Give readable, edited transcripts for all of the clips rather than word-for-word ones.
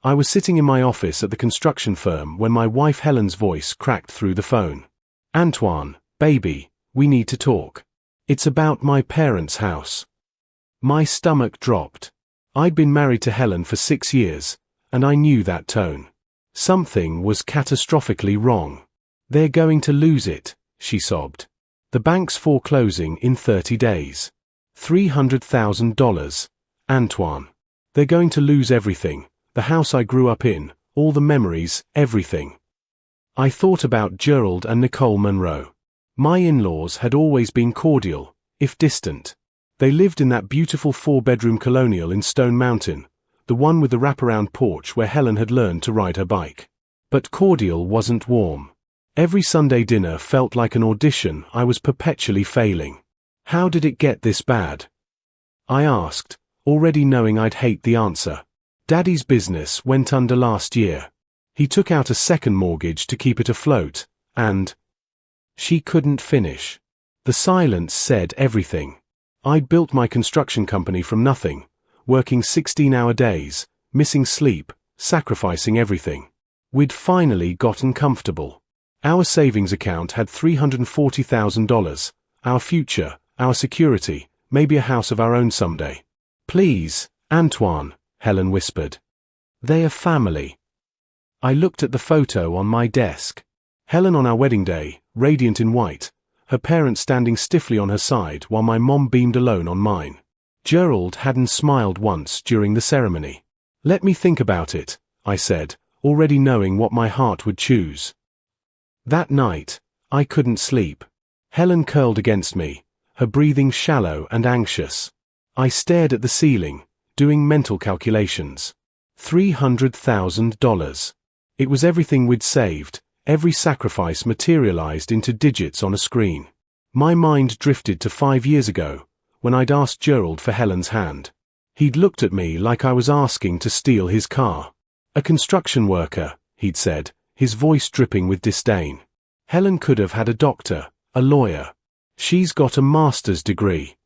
I was sitting in my office at the construction firm when my wife Helen's voice cracked through the phone. "Antoine, baby, we need to talk. It's about my parents' house." My stomach dropped. I'd been married to Helen for 6 years, and I knew that tone. Something was catastrophically wrong. "They're going to lose it," she sobbed. "The bank's foreclosing in 30 days. $300,000, Antoine. They're going to lose everything, the house I grew up in, all the memories, everything." I thought about Gerald and Nicole Monroe. My in-laws had always been cordial, if distant. They lived in that beautiful 4-bedroom colonial in Stone Mountain, the one with the wraparound porch where Helen had learned to ride her bike. But cordial wasn't warm. Every Sunday dinner felt like an audition I was perpetually failing. How did it get this bad? I asked, already knowing I'd hate the answer. Daddy's business went under last year. He took out a second mortgage to keep it afloat, and... She couldn't finish. The silence said everything. I'd built my construction company from nothing, working 16-hour days, missing sleep, sacrificing everything. We'd finally gotten comfortable. Our savings account had $340,000, our future, our security, maybe a house of our own someday. "Please, Antoine," Helen whispered. "They are family." I looked at the photo on my desk. Helen on our wedding day, radiant in white, her parents standing stiffly on her side while my mom beamed alone on mine. Gerald hadn't smiled once during the ceremony. "Let me think about it," I said, already knowing what my heart would choose. That night, I couldn't sleep. Helen curled against me, her breathing shallow and anxious. I stared at the ceiling, doing mental calculations. $300,000. It was everything we'd saved, every sacrifice materialized into digits on a screen. My mind drifted to 5 years ago, when I'd asked Gerald for Helen's hand. He'd looked at me like I was asking to steal his car. "A construction worker," he'd said, his voice dripping with disdain. "Helen could have had a doctor, a lawyer. She's got a master's degree."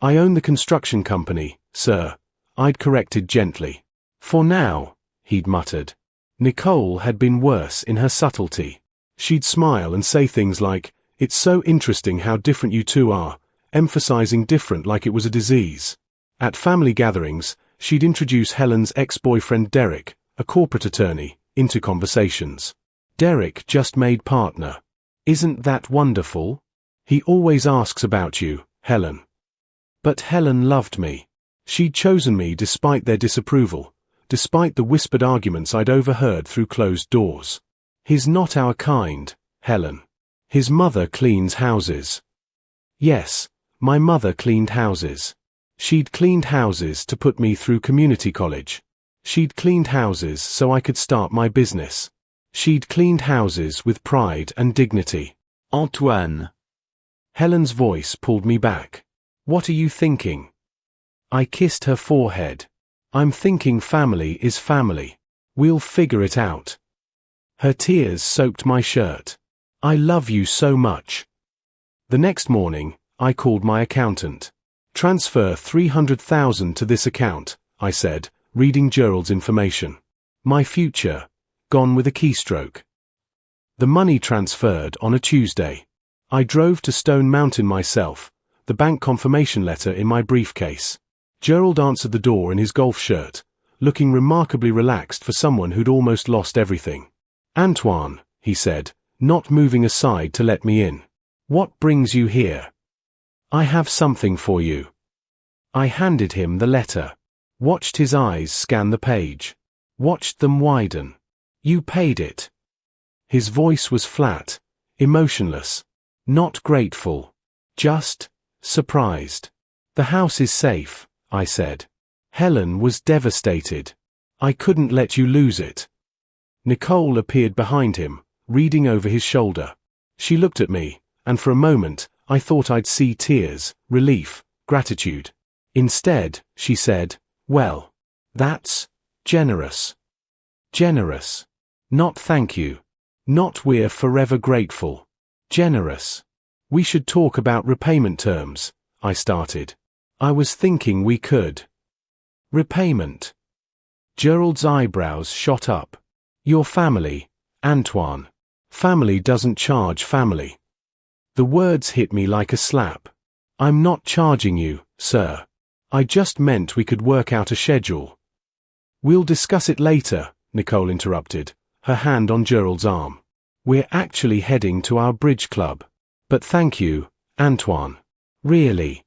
"I own the construction company, sir," I'd corrected gently. "For now," he'd muttered. Nicole had been worse in her subtlety. She'd smile and say things like, "It's so interesting how different you two are," emphasizing different like it was a disease. At family gatherings, she'd introduce Helen's ex-boyfriend Derek, a corporate attorney, into conversations. "Derek just made partner. Isn't that wonderful? He always asks about you, Helen." But Helen loved me. She'd chosen me despite their disapproval, despite the whispered arguments I'd overheard through closed doors. "He's not our kind, Helen. His mother cleans houses." Yes, my mother cleaned houses. She'd cleaned houses to put me through community college. She'd cleaned houses so I could start my business. She'd cleaned houses with pride and dignity. "Antoine." Helen's voice pulled me back. "What are you thinking?" I kissed her forehead. "I'm thinking family is family. We'll figure it out." Her tears soaked my shirt. "I love you so much." The next morning, I called my accountant. "Transfer $300,000 to this account," I said, reading Gerald's information. My future, gone with a keystroke. The money transferred on a Tuesday. I drove to Stone Mountain myself, the bank confirmation letter in my briefcase. Gerald answered the door in his golf shirt, looking remarkably relaxed for someone who'd almost lost everything. "Antoine," he said, not moving aside to let me in. "What brings you here?" "I have something for you." I handed him the letter. Watched his eyes scan the page. Watched them widen. "You paid it." His voice was flat, emotionless. Not grateful. Just surprised. "The house is safe," I said. Helen was devastated. "I couldn't let you lose it." Nicole appeared behind him, reading over his shoulder. She looked at me, and for a moment, I thought I'd see tears, relief, gratitude. Instead, she said, "Well, that's generous." Generous. Not thank you. Not we're forever grateful. Generous. "We should talk about repayment terms," I started. "I was thinking we could." "Repayment?" Gerald's eyebrows shot up. Your family, Antoine. Family doesn't charge family. The words hit me like a slap. I'm not charging you, sir. I just meant we could work out a schedule. We'll discuss it later, Nicole interrupted, her hand on Gerald's arm. We're actually heading to our bridge club. But thank you, Antoine. Really.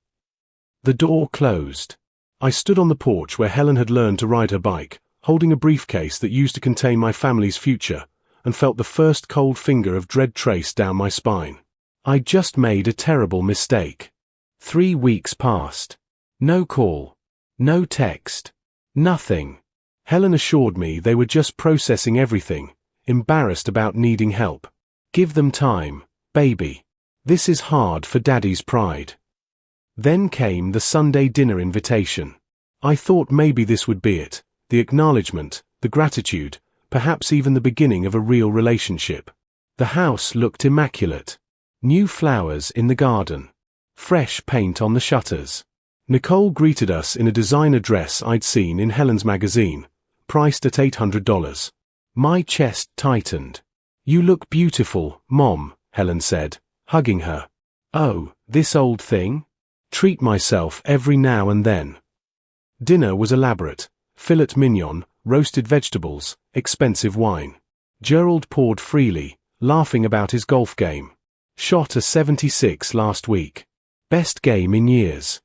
The door closed. I stood on the porch where Helen had learned to ride her bike, holding a briefcase that used to contain my family's future, and felt the first cold finger of dread trace down my spine. I'd just made a terrible mistake. 3 weeks passed. No call. No text. Nothing. Helen assured me they were just processing everything, embarrassed about needing help. Give them time, baby. This is hard for Daddy's pride. Then came the Sunday dinner invitation. I thought maybe this would be it, the acknowledgement, the gratitude, perhaps even the beginning of a real relationship. The house looked immaculate. New flowers in the garden. Fresh paint on the shutters. Nicole greeted us in a designer dress I'd seen in Helen's magazine, priced at $800. My chest tightened. You look beautiful, Mom, Helen said, hugging her. Oh, this old thing? Treat myself every now and then. Dinner was elaborate. Filet mignon, roasted vegetables, expensive wine. Gerald poured freely, laughing about his golf game. Shot a 76 last week. Best game in years.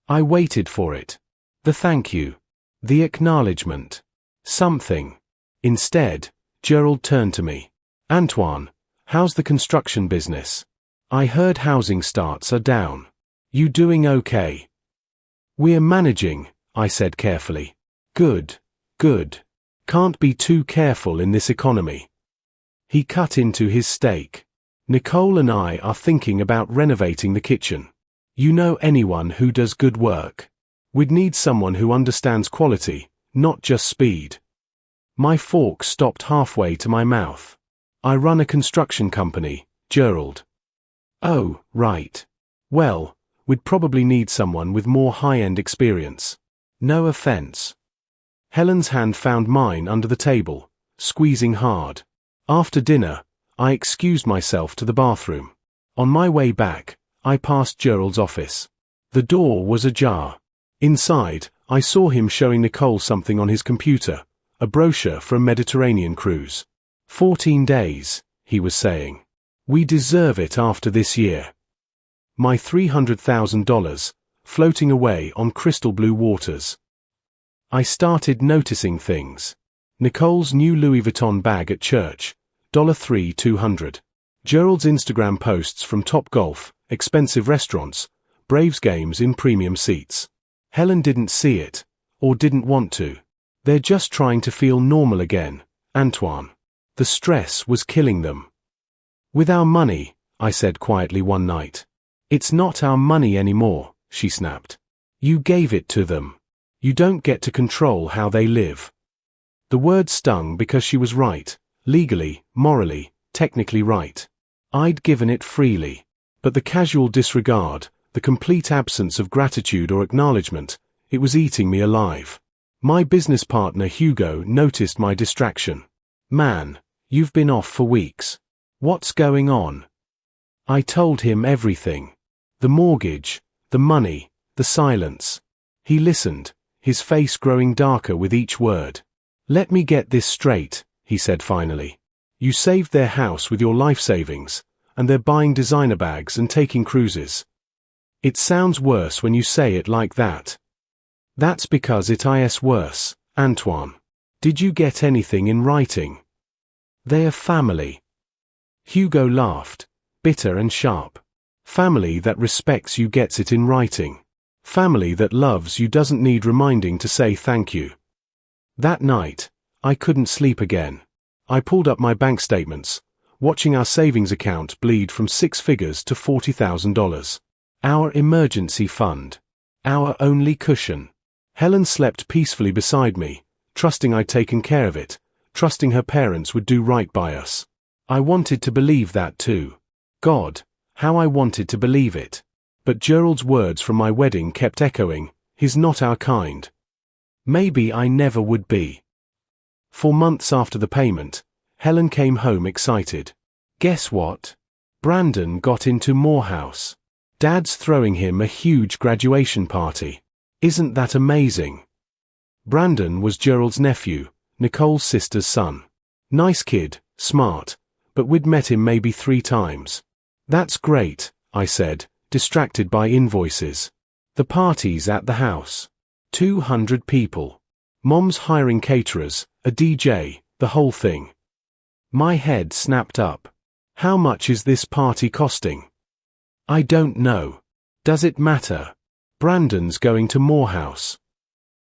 I waited for it. The thank you. The acknowledgement. Something. Instead, Gerald turned to me. Antoine, how's the construction business? I heard housing starts are down. You doing okay? We're managing, I said carefully. Good, good. Can't be too careful in this economy. He cut into his steak. Nicole and I are thinking about renovating the kitchen. You know anyone who does good work? We'd need someone who understands quality, not just speed. My fork stopped halfway to my mouth. I run a construction company, Gerald. Oh, right. Well, we'd probably need someone with more high-end experience. No offense. Helen's hand found mine under the table, squeezing hard. After dinner, I excused myself to the bathroom. On my way back, I passed Gerald's office. The door was ajar. Inside, I saw him showing Nicole something on his computer, a brochure for a Mediterranean cruise. 14 days, he was saying. We deserve it after this year. My $300,000, floating away on crystal blue waters. I started noticing things. Nicole's new Louis Vuitton bag at church, $3,200. Gerald's Instagram posts from Topgolf, expensive restaurants, Braves games in premium seats. Helen didn't see it, or didn't want to. They're just trying to feel normal again, Antoine. The stress was killing them. With our money, I said quietly one night. It's not our money anymore, she snapped. You gave it to them. You don't get to control how they live. The word stung because she was right, legally, morally, technically right. I'd given it freely. But the casual disregard, the complete absence of gratitude or acknowledgement, it was eating me alive. My business partner Hugo noticed my distraction. Man, you've been off for weeks. What's going on? I told him everything. The mortgage, the money, the silence. He listened, his face growing darker with each word. Let me get this straight, he said finally. You saved their house with your life savings, and they're buying designer bags and taking cruises. It sounds worse when you say it like that. That's because it is worse, Antoine. Did you get anything in writing? They're family. Hugo laughed, bitter and sharp. Family that respects you gets it in writing. Family that loves you doesn't need reminding to say thank you. That night, I couldn't sleep again. I pulled up my bank statements, watching our savings account bleed from 6 figures to $40,000. Our emergency fund. Our only cushion. Helen slept peacefully beside me, trusting I'd taken care of it, trusting her parents would do right by us. I wanted to believe that too. God, how I wanted to believe it. But Gerald's words from my wedding kept echoing, he's not our kind. Maybe I never would be. 4 months after the payment, Helen came home excited. Guess what? Brandon got into Morehouse. Dad's throwing him a huge graduation party. Isn't that amazing? Brandon was Gerald's nephew, Nicole's sister's son. Nice kid, smart, but we'd met him maybe 3 times. That's great, I said, distracted by invoices. The party's at the house. 200 people. Mom's hiring caterers, a DJ, the whole thing. My head snapped up. How much is this party costing? I don't know. Does it matter? Brandon's going to Morehouse.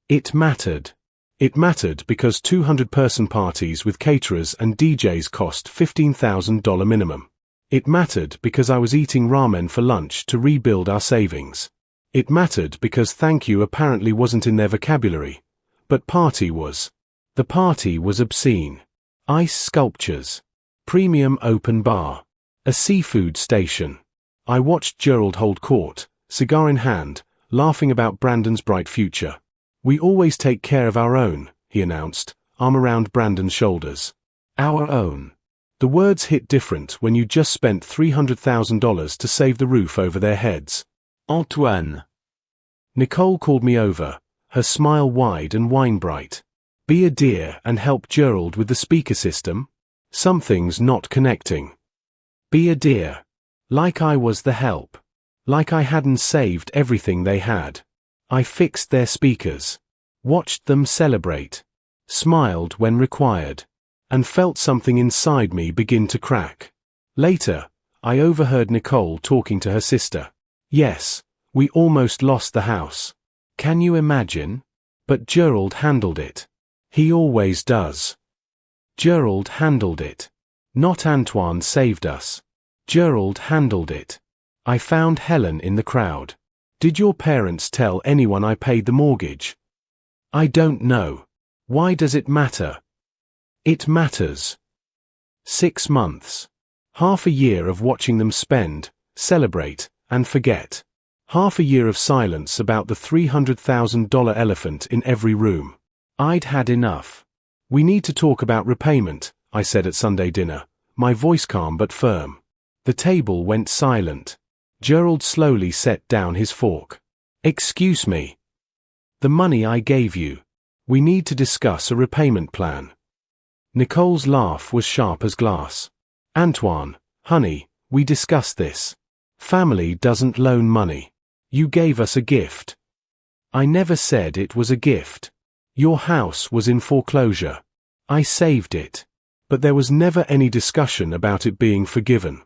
It mattered. It mattered because 200-person parties with caterers and DJs cost $15,000 minimum. It mattered because I was eating ramen for lunch to rebuild our savings. It mattered because thank you apparently wasn't in their vocabulary, but party was. The party was obscene. Ice sculptures. Premium open bar. A seafood station. I watched Gerald hold court, cigar in hand, laughing about Brandon's bright future. We always take care of our own, he announced, arm around Brandon's shoulders. Our own. The words hit different when you just spent $300,000 to save the roof over their heads. Antoine. Nicole called me over, her smile wide and wine-bright. Be a dear and help Gerald with the speaker system? Something's not connecting. Be a dear. Like I was the help. Like I hadn't saved everything they had. I fixed their speakers. Watched them celebrate. Smiled when required. And felt something inside me begin to crack. Later, I overheard Nicole talking to her sister. Yes, we almost lost the house. Can you imagine? But Gerald handled it. He always does. Gerald handled it. Not Antoine saved us. Gerald handled it. I found Helen in the crowd. Did your parents tell anyone I paid the mortgage? I don't know. Why does it matter? It matters. 6 months. Half a year of watching them spend, celebrate, and forget. Half a year of silence about the $300,000 elephant in every room. I'd had enough. We need to talk about repayment, I said at Sunday dinner, my voice calm but firm. The table went silent. Gerald slowly set down his fork. Excuse me. The money I gave you. We need to discuss a repayment plan. Nicole's laugh was sharp as glass. Antoine, honey, we discussed this. Family doesn't loan money. You gave us a gift. I never said it was a gift. Your house was in foreclosure. I saved it. But there was never any discussion about it being forgiven.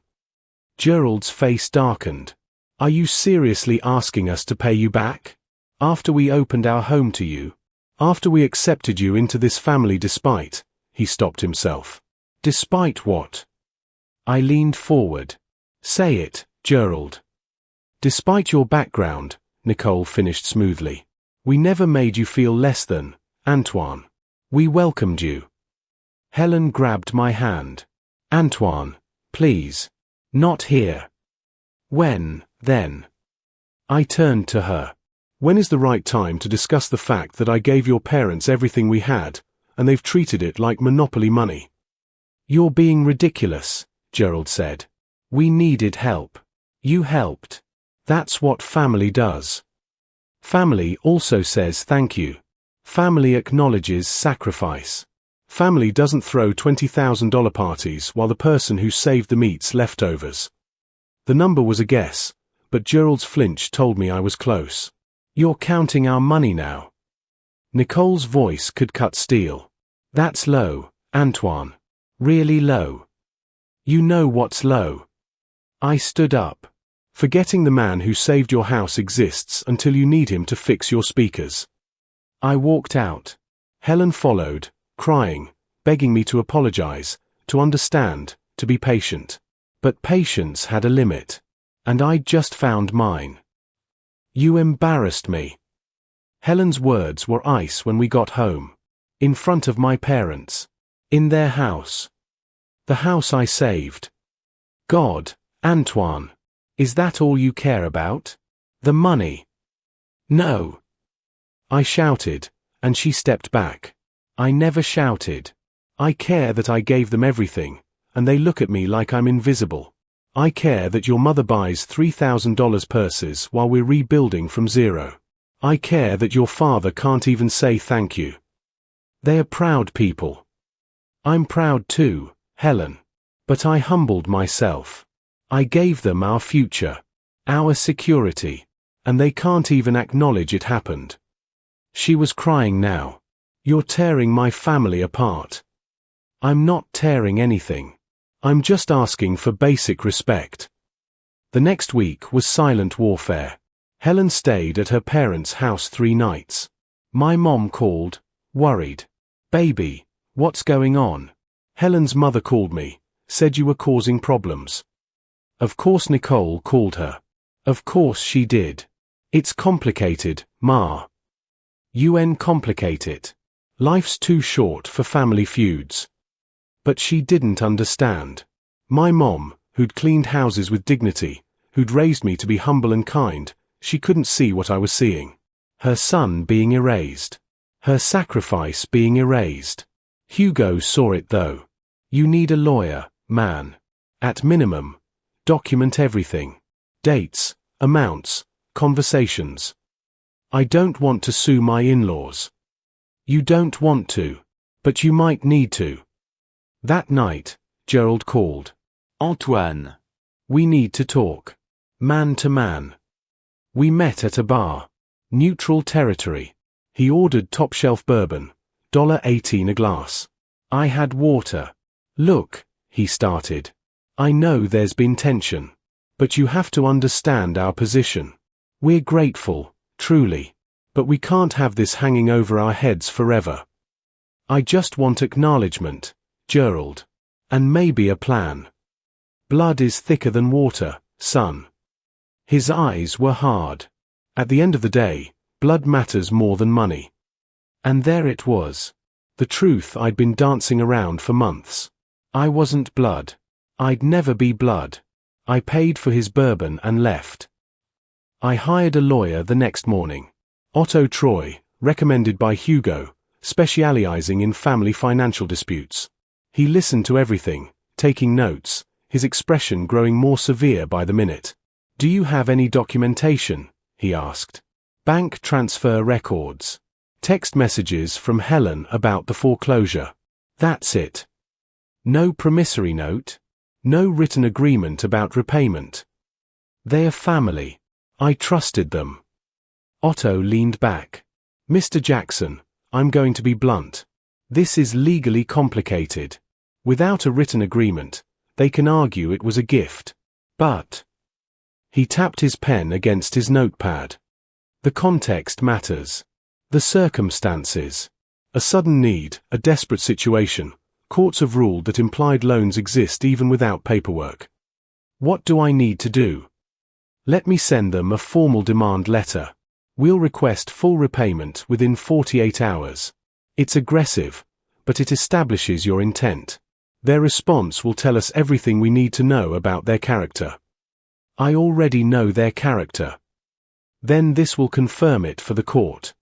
Gerald's face darkened. Are you seriously asking us to pay you back? After we opened our home to you? After we accepted you into this family despite? He stopped himself. Despite what? I leaned forward. Say it, Gerald. Despite your background, Nicole finished smoothly. We never made you feel less than, Antoine. We welcomed you. Helen grabbed my hand. Antoine, please. Not here. When, then? I turned to her. When is the right time to discuss the fact that I gave your parents everything we had, and they've treated it like monopoly money? You're being ridiculous, Gerald said. We needed help. You helped. That's what family does. Family also says thank you. Family acknowledges sacrifice. Family doesn't throw $20,000 parties while the person who saved them eats leftovers. The number was a guess, but Gerald's flinch told me I was close. You're counting our money now. Nicole's voice could cut steel. That's low, Antoine. Really low. You know what's low. I stood up. Forgetting the man who saved your house exists until you need him to fix your speakers. I walked out. Helen followed, crying, begging me to apologize, to understand, to be patient. But patience had a limit. And I'd just found mine. You embarrassed me. Helen's words were ice when we got home. In front of my parents. In their house. The house I saved. God, Antoine. Is that all you care about? The money? No. I shouted, and she stepped back. I never shouted. I care that I gave them everything, and they look at me like I'm invisible. I care that your mother buys $3,000 purses while we're rebuilding from zero. I care that your father can't even say thank you. They are proud people. I'm proud too, Helen. But I humbled myself. I gave them our future, our security, and they can't even acknowledge it happened. She was crying now. You're tearing my family apart. I'm not tearing anything. I'm just asking for basic respect. The next week was silent warfare. Helen stayed at her parents' house 3 nights. My mom called, worried. Baby, what's going on? Helen's mother called me, said you were causing problems. Of course Nicole called her. Of course she did. It's complicated, Ma. Complicate it. Life's too short for family feuds. But she didn't understand. My mom, who'd cleaned houses with dignity, who'd raised me to be humble and kind, she couldn't see what I was seeing. Her son being erased. Her sacrifice being erased. Hugo saw it though. You need a lawyer, man. At minimum, document everything. Dates, amounts, conversations. I don't want to sue my in-laws. You don't want to, but you might need to. That night, Gerald called. Antoine. We need to talk. Man to man. We met at a bar. Neutral territory. He ordered top-shelf bourbon, $18 a glass. I had water. Look, he started. I know there's been tension. But you have to understand our position. We're grateful, truly. But we can't have this hanging over our heads forever. I just want acknowledgement, Gerald. And maybe a plan. Blood is thicker than water, son. His eyes were hard. At the end of the day, blood matters more than money. And there it was. The truth I'd been dancing around for months. I wasn't blood. I'd never be blood. I paid for his bourbon and left. I hired a lawyer the next morning. Otto Troy, recommended by Hugo, specializing in family financial disputes. He listened to everything, taking notes, his expression growing more severe by the minute. Do you have any documentation? He asked. Bank transfer records. Text messages from Helen about the foreclosure. That's it. No promissory note. No written agreement about repayment. They are family. I trusted them. Otto leaned back. Mr. Jackson, I'm going to be blunt. This is legally complicated. Without a written agreement, they can argue it was a gift. But... He tapped his pen against his notepad. The context matters. The circumstances. A sudden need, a desperate situation. Courts have ruled that implied loans exist even without paperwork. What do I need to do? Let me send them a formal demand letter. We'll request full repayment within 48 hours. It's aggressive, but it establishes your intent. Their response will tell us everything we need to know about their character. I already know their character. Then this will confirm it for the court.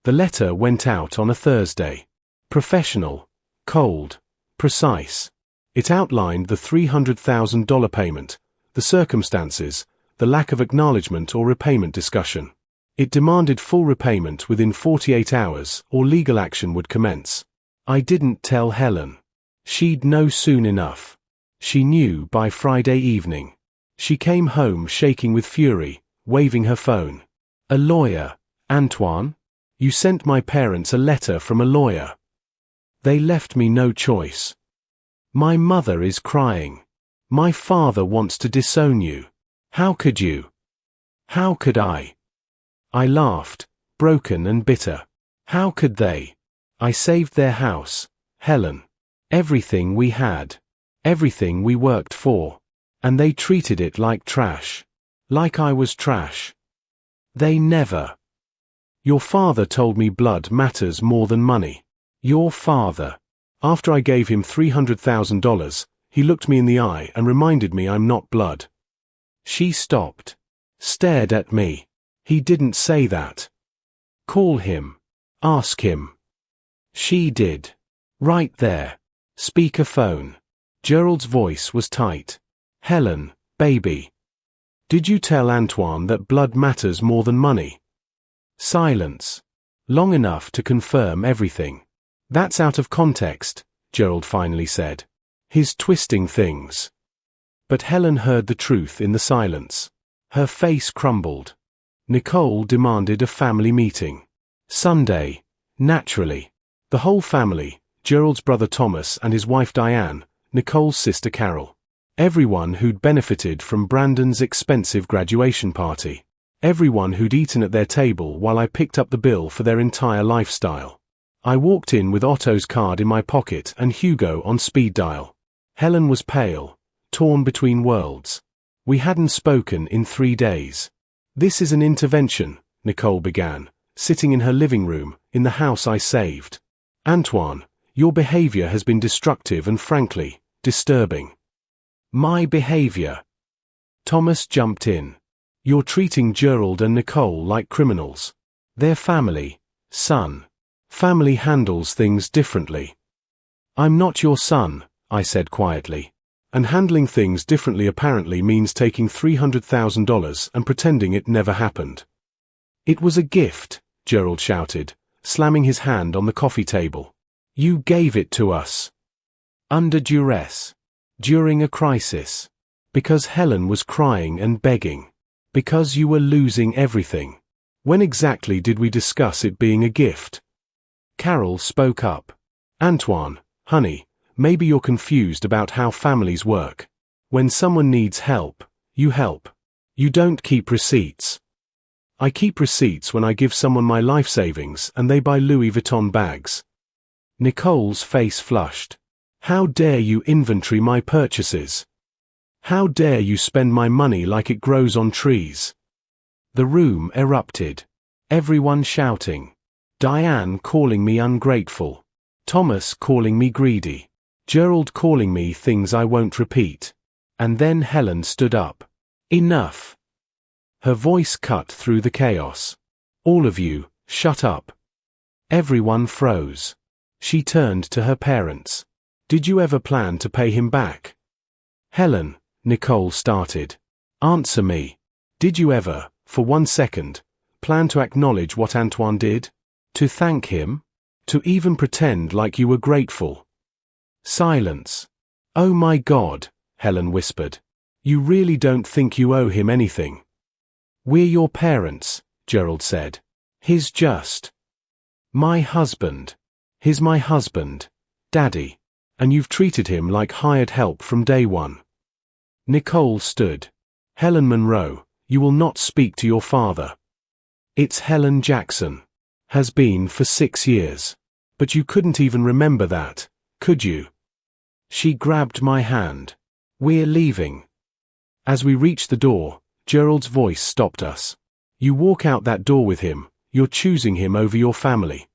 The letter went out on a Thursday. Professional, cold, precise. It outlined the $300,000 payment, the circumstances, the lack of acknowledgement or repayment discussion. It demanded full repayment within 48 hours or legal action would commence. I didn't tell Helen. She'd know soon enough. She knew by Friday evening. She came home shaking with fury, waving her phone. A lawyer, Antoine? You sent my parents a letter from a lawyer. They left me no choice. My mother is crying. My father wants to disown you. How could you? How could I? I laughed, broken and bitter. How could they? I saved their house, Helen. Everything we had. Everything we worked for. And they treated it like trash. Like I was trash. They never. Your father told me blood matters more than money. Your father. After I gave him $300,000, he looked me in the eye and reminded me I'm not blood. She stopped. Stared at me. He didn't say that. Call him. Ask him. She did. Right there. Speakerphone. Gerald's voice was tight. Helen, baby. Did you tell Antoine that blood matters more than money? Silence. Long enough to confirm everything. That's out of context, Gerald finally said. He's twisting things. But Helen heard the truth in the silence. Her face crumbled. Nicole demanded a family meeting. Sunday. Naturally. The whole family, Gerald's brother Thomas and his wife Diane, Nicole's sister Carol. Everyone who'd benefited from Brandon's expensive graduation party. Everyone who'd eaten at their table while I picked up the bill for their entire lifestyle. I walked in with Otto's card in my pocket and Hugo on speed dial. Helen was pale, torn between worlds. We hadn't spoken in 3 days. This is an intervention, Nicole began, sitting in her living room, in the house I saved. Antoine, your behavior has been destructive and frankly, disturbing. My behavior. Thomas jumped in. You're treating Gerald and Nicole like criminals. They're family, son. Family handles things differently. I'm not your son, I said quietly. And handling things differently apparently means taking $300,000 and pretending it never happened. It was a gift, Gerald shouted, slamming his hand on the coffee table. You gave it to us. Under duress. During a crisis. Because Helen was crying and begging. Because you were losing everything. When exactly did we discuss it being a gift? Carol spoke up. Antoine, honey, maybe you're confused about how families work. When someone needs help, you help. You don't keep receipts. I keep receipts when I give someone my life savings and they buy Louis Vuitton bags. Nicole's face flushed. How dare you inventory my purchases? How dare you spend my money like it grows on trees? The room erupted. Everyone shouting. Diane calling me ungrateful. Thomas calling me greedy. Gerald calling me things I won't repeat. And then Helen stood up. Enough. Her voice cut through the chaos. All of you, shut up. Everyone froze. She turned to her parents. Did you ever plan to pay him back? Helen, Nicole started. Answer me. Did you ever, for 1 second, plan to acknowledge what Antoine did? To thank him? To even pretend like you were grateful? Silence. Oh my God, Helen whispered. You really don't think you owe him anything? We're your parents, Gerald said. He's just my husband. He's my husband, Daddy. And you've treated him like hired help from day one. Nicole stood. Helen Monroe, you will not speak to your father. It's Helen Jackson. Has been for 6 years. But you couldn't even remember that, could you? She grabbed my hand. We're leaving. As we reached the door, Gerald's voice stopped us. You walk out that door with him, you're choosing him over your family.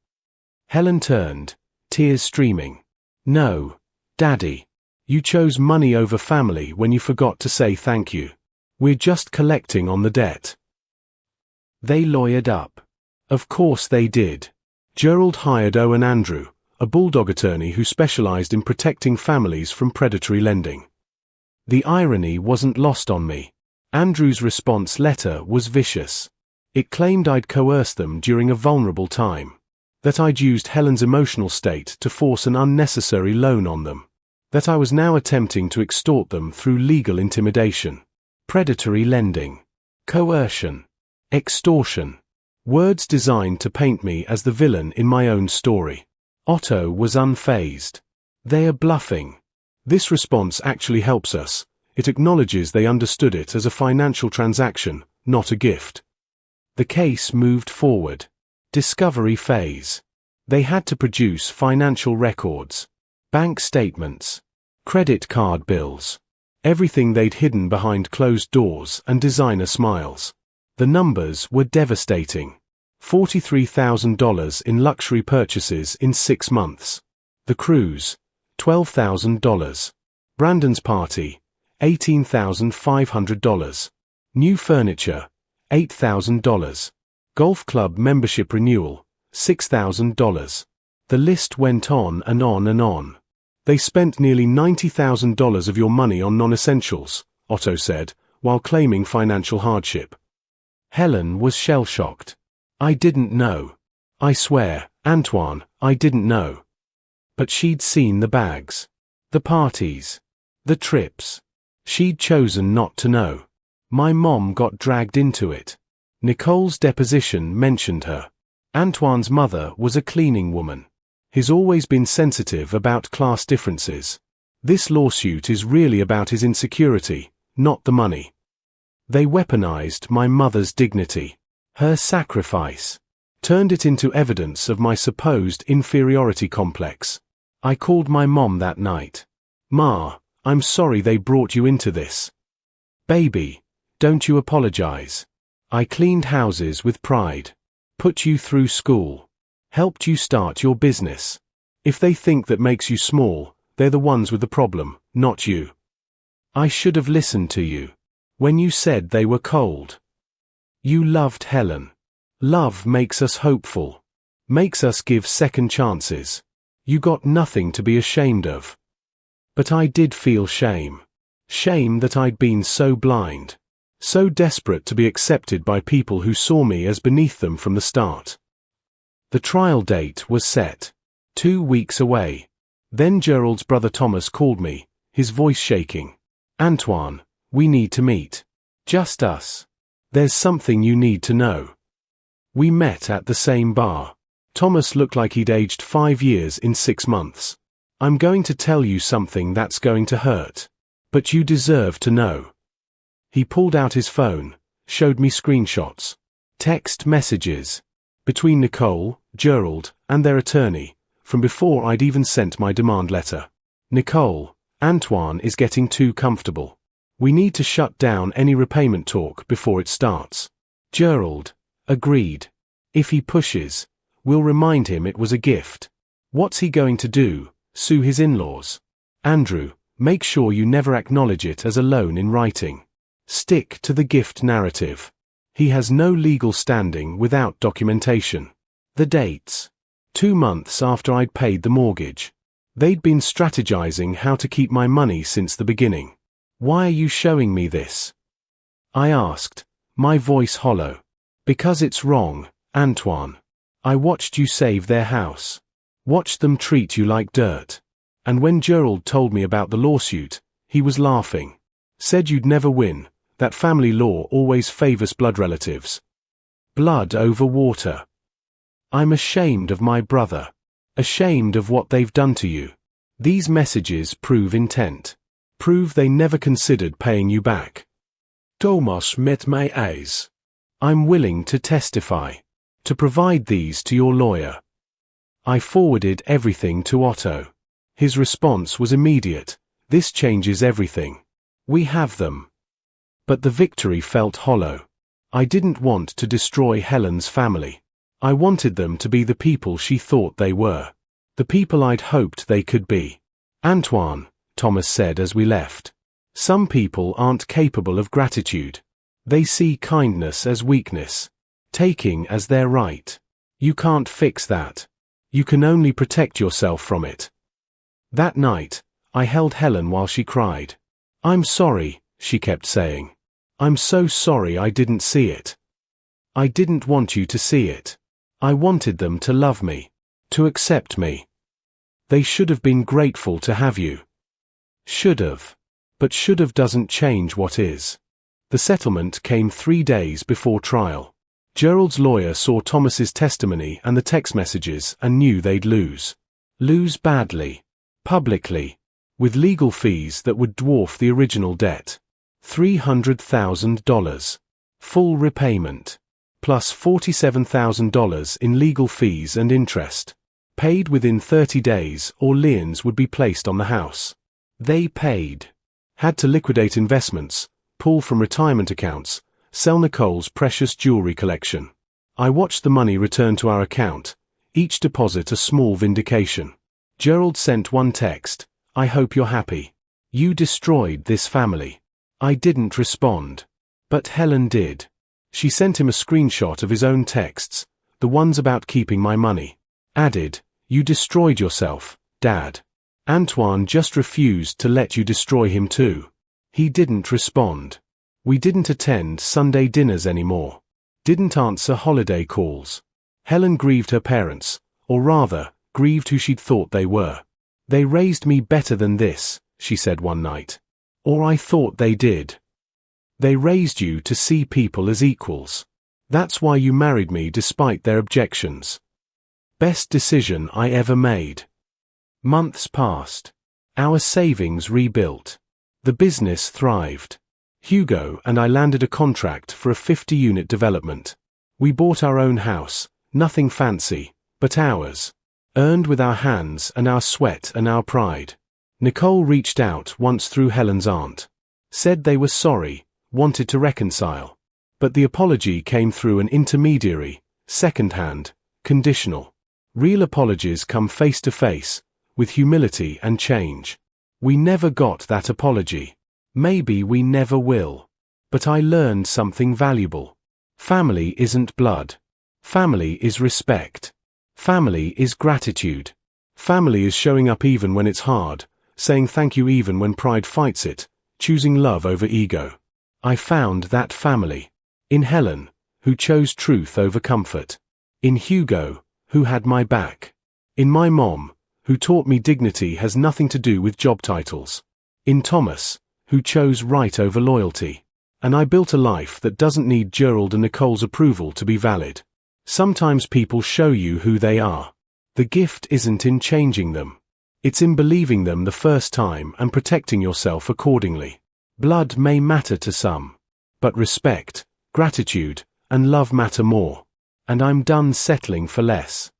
Helen turned, tears streaming. No, Daddy. You chose money over family when you forgot to say thank you. We're just collecting on the debt. They lawyered up. Of course they did. Gerald hired Owen Andrew, a bulldog attorney who specialized in protecting families from predatory lending. The irony wasn't lost on me. Andrew's response letter was vicious. It claimed I'd coerced them during a vulnerable time. That I'd used Helen's emotional state to force an unnecessary loan on them. That I was now attempting to extort them through legal intimidation. Predatory lending. Coercion. Extortion. Words designed to paint me as the villain in my own story. Otto was unfazed. They are bluffing. This response actually helps us. It acknowledges they understood it as a financial transaction, not a gift. The case moved forward. Discovery phase. They had to produce financial records. Bank statements. Credit card bills. Everything they'd hidden behind closed doors and designer smiles. The numbers were devastating. $43,000 in luxury purchases in 6 months. The cruise, $12,000. Brandon's party, $18,500. New furniture, $8,000. Golf club membership renewal, $6,000. The list went on and on and on. They spent nearly $90,000 of your money on non-essentials, Otto said, while claiming financial hardship. Helen was shell-shocked. I didn't know. I swear, Antoine, I didn't know. But she'd seen the bags. The parties. The trips. She'd chosen not to know. My mom got dragged into it. Nicole's deposition mentioned her. Antoine's mother was a cleaning woman. He's always been sensitive about class differences. This lawsuit is really about his insecurity, not the money. They weaponized my mother's dignity. Her sacrifice. Turned it into evidence of my supposed inferiority complex. I called my mom that night. Ma, I'm sorry they brought you into this. Baby, don't you apologize. I cleaned houses with pride. Put you through school. Helped you start your business. If they think that makes you small, they're the ones with the problem, not you. I should have listened to you. When you said they were cold. You loved Helen. Love makes us hopeful. Makes us give second chances. You got nothing to be ashamed of. But I did feel shame. Shame that I'd been so blind. So desperate to be accepted by people who saw me as beneath them from the start. The trial date was set. 2 weeks away. Then Gerald's brother Thomas called me, his voice shaking. Antoine, we need to meet. Just us. There's something you need to know. We met at the same bar. Thomas looked like he'd aged 5 years in 6 months. I'm going to tell you something that's going to hurt. But you deserve to know. He pulled out his phone, showed me screenshots. Text messages. Between Nicole, Gerald, and their attorney, from before I'd even sent my demand letter. Nicole, Antoine is getting too comfortable. We need to shut down any repayment talk before it starts. Gerald, agreed. If he pushes, we'll remind him it was a gift. What's he going to do, sue his in-laws? Andrew, make sure you never acknowledge it as a loan in writing. Stick to the gift narrative. He has no legal standing without documentation. The dates. 2 months after I'd paid the mortgage. They'd been strategizing how to keep my money since the beginning. Why are you showing me this? I asked, my voice hollow. Because it's wrong, Antoine. I watched you save their house. Watched them treat you like dirt. And when Gerald told me about the lawsuit, he was laughing. Said you'd never win, that family law always favors blood relatives. Blood over water. I'm ashamed of my brother. Ashamed of what they've done to you. These messages prove intent. Prove they never considered paying you back. Thomas met my eyes. I'm willing to testify. To provide these to your lawyer. I forwarded everything to Otto. His response was immediate. This changes everything. We have them. But the victory felt hollow. I didn't want to destroy Helen's family. I wanted them to be the people she thought they were. The people I'd hoped they could be. Antoine, Thomas said as we left. Some people aren't capable of gratitude. They see kindness as weakness. Taking as their right. You can't fix that. You can only protect yourself from it. That night, I held Helen while she cried. I'm sorry, she kept saying. I'm so sorry I didn't see it. I didn't want you to see it. I wanted them to love me. To accept me. They should have been grateful to have you. Should have. But should have doesn't change what is. The settlement came 3 days before trial. Gerald's lawyer saw Thomas's testimony and the text messages and knew they'd lose. Lose badly. Publicly. With legal fees that would dwarf the original debt. $300,000. Full repayment. Plus $47,000 in legal fees and interest. Paid within 30 days or liens would be placed on the house. They paid. Had to liquidate investments, pull from retirement accounts, sell Nicole's precious jewelry collection. I watched the money return to our account, each deposit a small vindication. Gerald sent one text, I hope you're happy. You destroyed this family. I didn't respond. But Helen did. She sent him a screenshot of his own texts, The ones about keeping my money. Added, "You destroyed yourself, Dad. Antoine just refused to let you destroy him too." He didn't respond. We didn't attend Sunday dinners anymore. Didn't answer holiday calls. Helen grieved her parents, or rather, grieved who she'd thought they were. "They raised me better than this," she said one night. "Or I thought they did. They raised you to see people as equals. That's why you married me despite their objections. Best decision I ever made." Months passed. Our savings rebuilt. The business thrived. Hugo and I landed a contract for a 50-unit development. We bought our own house, nothing fancy, but ours. Earned with our hands and our sweat and our pride. Nicole reached out once through Helen's aunt. Said they were sorry, wanted to reconcile. But the apology came through an intermediary, second-hand, conditional. Real apologies come face to face, with humility and change. We never got that apology. Maybe we never will. But I learned something valuable. Family isn't blood. Family is respect. Family is gratitude. Family is showing up even when it's hard, saying thank you even when pride fights it, choosing love over ego. I found that family. In Helen, who chose truth over comfort. In Hugo, who had my back. In my mom, who taught me dignity has nothing to do with job titles. In Thomas, who chose right over loyalty. And I built a life that doesn't need Gerald and Nicole's approval to be valid. Sometimes people show you who they are. The gift isn't in changing them. It's in believing them the first time and protecting yourself accordingly. Blood may matter to some. But respect, gratitude, and love matter more. And I'm done settling for less.